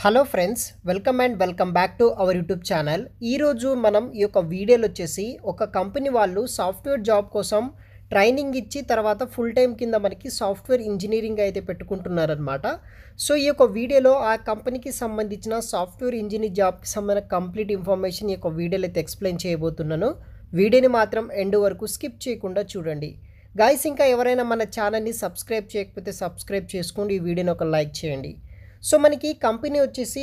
Hello friends, welcome back to our YouTube channel. ఈరోజు మనం ఈ యొక్క వీడియోలో వచ్చేసి ఒక కంపెనీ వాళ్ళు సాఫ్ట్వేర్ జాబ్ కోసం ట్రైనింగ్ ఇచ్చి తర్వాత ఫుల్ టైం కింద మనకి సాఫ్ట్వేర్ ఇంజనీరింగ్ అయితే పెట్టుకుంటున్నారనమాట. సో ఈ యొక్క వీడియోలో ఆ కంపెనీకి సంబంధించిన సాఫ్ట్వేర్ ఇంజనీర్ జాబ్కి సంబంధించిన కంప్లీట్ ఇన్ఫర్మేషన్ ఈ యొక్క వీడియోలో అయితే ఎక్స్ప్లెయిన్ చేయబోతున్నాను. వీడియోని మాత్రం ఎండ్ వరకు స్కిప్ చేయకుండా చూడండి. గైస్, ఇంకా ఎవరైనా మన ఛానల్ని సబ్స్క్రైబ్ చేయకపోతే సబ్స్క్రైబ్ చేసుకోండి, ఈ వీడియోని ఒక లైక్ చేయండి. సో మనకి కంపెనీ వచ్చేసి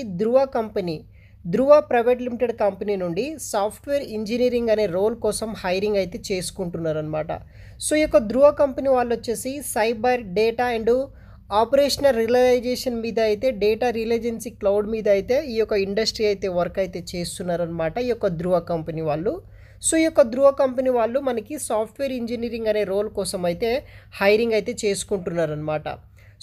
ధృవ ప్రైవేట్ లిమిటెడ్ కంపెనీ నుండి సాఫ్ట్వేర్ ఇంజనీరింగ్ అనే రోల్ కోసం హైరింగ్ అయితే చేసుకుంటున్నారనమాట. సో ఈ యొక్క ధృవ కంపెనీ వాళ్ళు వచ్చేసి cyber data and operational realization మీద అయితే డేటా రియలైజెన్సీ క్లౌడ్ మీద అయితే ఈ యొక్క ఇండస్ట్రీ అయితే వర్క్ అయితే చేస్తున్నారనమాట ఈ యొక్క ధృవ కంపెనీ వాళ్ళు. సో ఈ యొక్క ధృవ కంపెనీ వాళ్ళు మనకి సాఫ్ట్వేర్ ఇంజనీరింగ్ అనే రోల్ కోసం అయితే హైరింగ్ అయితే చేసుకుంటున్నారనమాట.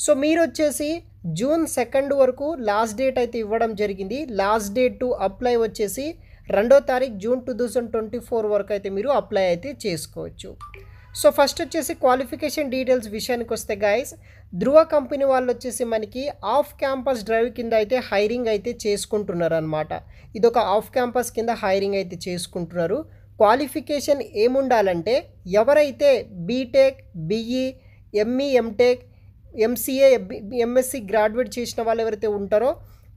సో మీరు వచ్చేసి జూన్ 2 వరకు లాస్ట్ డేట్ అయితే ఇవ్వడం జరిగింది. లాస్ట్ డేట్ టు అప్లై వచ్చేసి 2వ తారీఖు జూన్ 2024 వరకు అయితే మీరు అప్లై అయితే చేసుకోవచ్చు. సో ఫస్ట్ వచ్చేసి క్వాలిఫికేషన్ డీటెయిల్స్ విషయానికి వస్తే గైస్, ధృవ కంపెనీ వాళ్ళు వచ్చేసి మనకి ఆఫ్ క్యాంపస్ డ్రైవ్ కింద అయితే హైరింగ్ అయితే చేసుకుంటున్నారు అనమాట. ఇదొక ఆఫ్ క్యాంపస్ కింద హైరింగ్ అయితే చేసుకుంటున్నారు. క్వాలిఫికేషన్ ఏముండాలంటే ఎవరైతే BTech, BE, ME, MTech, MCA, MSc graduate చేసిన వాళ్ళు ఎవరైతే ఉంటారో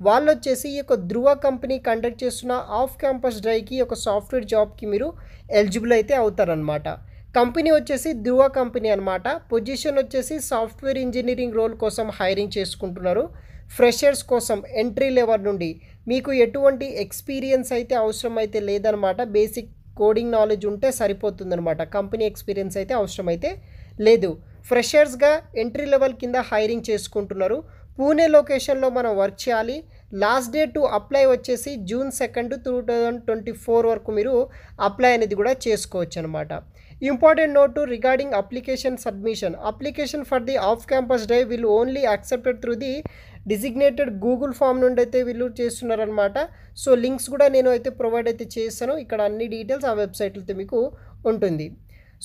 వాళ్ళు వచ్చేసి ఈ యొక్క ధృవ కంపెనీ కండక్ట్ చేస్తున్న ఆఫ్ క్యాంపస్ డ్రైవ్కి ఒక సాఫ్ట్వేర్ జాబ్కి మీరు ఎలిజిబుల్ అయితే అవుతారనమాట. కంపెనీ వచ్చేసి ధృవ కంపెనీ అనమాట. పొజిషన్ వచ్చేసి సాఫ్ట్వేర్ ఇంజనీరింగ్ రోల్ కోసం హైరింగ్ చేసుకుంటున్నారు. ఫ్రెషర్స్ కోసం ఎంట్రీ లెవెల్ నుండి మీకు ఎటువంటి ఎక్స్పీరియన్స్ అయితే అవసరం అయితే లేదనమాట. బేసిక్ కోడింగ్ నాలెడ్జ్ ఉంటే సరిపోతుందనమాట. కంపెనీ ఎక్స్పీరియన్స్ అయితే అవసరం అయితే లేదు. ఫ్రెషర్స్గా ఎంట్రీ లెవెల్ కింద హైరింగ్ చేసుకుంటున్నారు. పూణే లొకేషన్లో మనం వర్క్ చేయాలి. లాస్ట్ డేట్ టు అప్లై వచ్చేసి జూన్ 2, 2024 వరకు మీరు అప్లై అనేది కూడా చేసుకోవచ్చు అనమాట. Important note regarding application submission. Application for the off campus drive వీళ్ళు only accepted through the designated Google form నుండి అయితే వీళ్ళు చేస్తున్నారనమాట. సో లింక్స్ కూడా నేను అయితే ప్రొవైడ్ అయితే చేస్తాను. ఇక్కడ అన్ని డీటెయిల్స్ ఆ వెబ్సైట్లతో మీకు ఉంటుంది.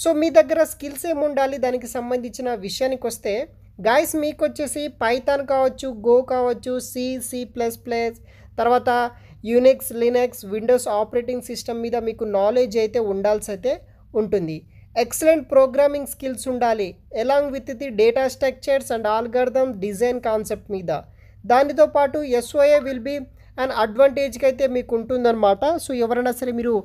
సో మీ దగ్గర స్కిల్స్ ఏమి ఉండాలి దానికి సంబంధించిన విషయానికి వస్తే గాయస్, మీకు వచ్చేసి పైథాన్ కావచ్చు, గో కావచ్చు, C++, తర్వాత Unix, Linux, Windows operating system మీద మీకు నాలెడ్జ్ అయితే ఉండాల్సి అయితే ఉంటుంది. ఎక్సలెంట్ ప్రోగ్రామింగ్ స్కిల్స్ ఉండాలి along with the data structures and algorithm design concept మీద. దానితో పాటు SOA విల్ బీ అండ్ అడ్వాంటేజ్కి అయితే మీకు ఉంటుందన్నమాట. సో ఎవరైనా సరే మీరు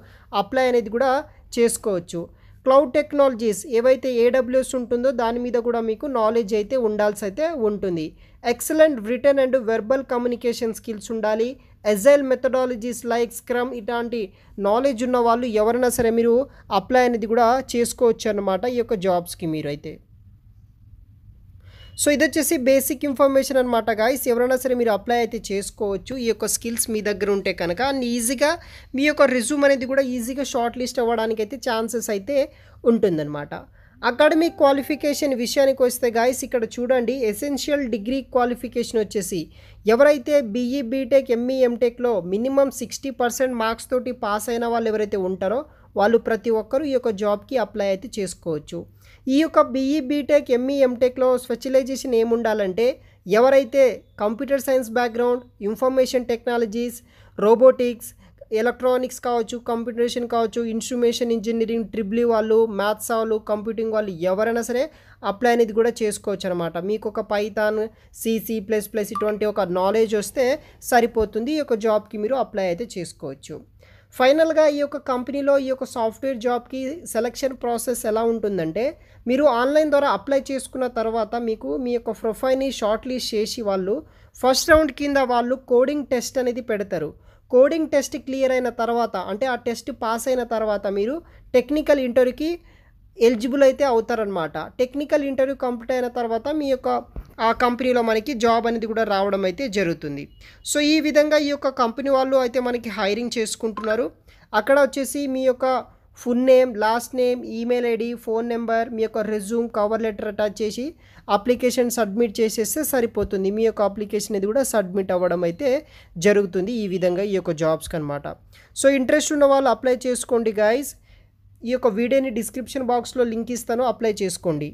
అప్లై అనేది కూడా చేసుకోవచ్చు. క్లౌడ్ టెక్నాలజీస్ ఏవైతే AWS ఉంటుందో దాని మీద కూడా మీకు నాలెడ్జ్ అయితే ఉండాల్సి అయితే ఉంటుంది. Excellent return and verbal communication skills ఉండాలి. ఎజైల్ మెథడాలజీస్ లైక్ స్క్రమ్ ఇలాంటి నాలెడ్జ్ ఉన్న వాళ్ళు ఎవరైనా సరే మీరు అప్లై అనేది కూడా చేసుకోవచ్చు అన్నమాట ఈ యొక్క జాబ్స్కి మీరు అయితే. సో ఇది వచ్చేసి బేసిక్ ఇన్ఫర్మేషన్ అనమాట గాయస్. ఎవరైనా సరే మీరు అప్లై అయితే చేసుకోవచ్చు ఈ యొక్క స్కిల్స్ మీ దగ్గర ఉంటే కనుక. అండ్ ఈజీగా మీ యొక్క రిజ్యూమ్ అనేది కూడా ఈజీగా షార్ట్ లిస్ట్ అవ్వడానికి అయితే ఛాన్సెస్ అయితే ఉంటుందన్నమాట. అకాడమిక్ క్వాలిఫికేషన్ విషయానికి వస్తే గాయస్, ఇక్కడ చూడండి ఎసెన్షియల్ డిగ్రీ క్వాలిఫికేషన్ వచ్చేసి ఎవరైతే BE, బీటెక్, ME, ఎంటెక్లో మినిమం 60% మార్క్స్ తోటి పాస్ అయిన వాళ్ళు ఎవరైతే ఉంటారో వాళ్ళు ప్రతి ఒక్కరూ ఈ యొక్క జాబ్కి అప్లై అయితే చేసుకోవచ్చు. ఈ యొక్క BE, బీటెక్, ME, ఎంటెక్లో స్పెషలైజేషన్ ఏముండాలంటే ఎవరైతే computer science background, information technologies, robotics, electronics కావచ్చు, కంప్యూటేషన్ కావచ్చు, ఇన్స్ట్రుమేషన్ ఇంజనీరింగ్, ట్రిపుల్ వాళ్ళు, మ్యాథ్స్ వాళ్ళు, కంప్యూటింగ్ వాళ్ళు ఎవరైనా సరే అప్లై అనేది కూడా చేసుకోవచ్చు అనమాట. మీకు ఒక పైథాన్, C++ ఇటువంటి ఒక నాలెడ్జ్ వస్తే సరిపోతుంది. ఈ యొక్క జాబ్కి మీరు అప్లై అయితే చేసుకోవచ్చు. ఫైనల్గా ఈ యొక్క కంపెనీలో ఈ యొక్క సాఫ్ట్వేర్ జాబ్కి సెలక్షన్ ప్రాసెస్ ఎలా ఉంటుందంటే, మీరు ఆన్లైన్ ద్వారా అప్లై చేసుకున్న తర్వాత మీకు మీ యొక్క ప్రొఫైల్ని షార్ట్ లిస్ట్ చేసి వాళ్ళు ఫస్ట్ రౌండ్ కింద వాళ్ళు కోడింగ్ టెస్ట్ అనేది పెడతారు. కోడింగ్ టెస్ట్ క్లియర్ అయిన తర్వాత అంటే ఆ టెస్ట్ పాస్ అయిన తర్వాత మీరు టెక్నికల్ ఇంటర్వ్యూకి ఎలిజిబుల్ అయితే అవుతారనమాట. టెక్నికల్ ఇంటర్వ్యూ కంప్లీట్ అయిన తర్వాత మీ యొక్క ఆ కంపెనీలో మనకి జాబ్ అనేది కూడా రావడం అయితే జరుగుతుంది. సో ఈ విధంగా ఈ యొక్క కంపెనీ వాళ్ళు అయితే మనకి హైరింగ్ చేసుకుంటున్నారు. అక్కడ వచ్చేసి మీ యొక్క full name, last name, email ID, phone number, మీ యొక్క రెజ్యూమ్, కవర్ లెటర్ అటాచ్ చేసి అప్లికేషన్ సబ్మిట్ చేసేస్తే సరిపోతుంది. మీ యొక్క అప్లికేషన్ అనేది కూడా సబ్మిట్ అవ్వడం అయితే జరుగుతుంది ఈ విధంగా ఈ యొక్క జాబ్స్కి అనమాట. సో ఇంట్రెస్ట్ ఉన్న వాళ్ళు అప్లై చేసుకోండి గాయస్. ఈ యొక్క వీడియోని డిస్క్రిప్షన్ బాక్స్లో లింక్ ఇస్తాను, అప్లై చేసుకోండి.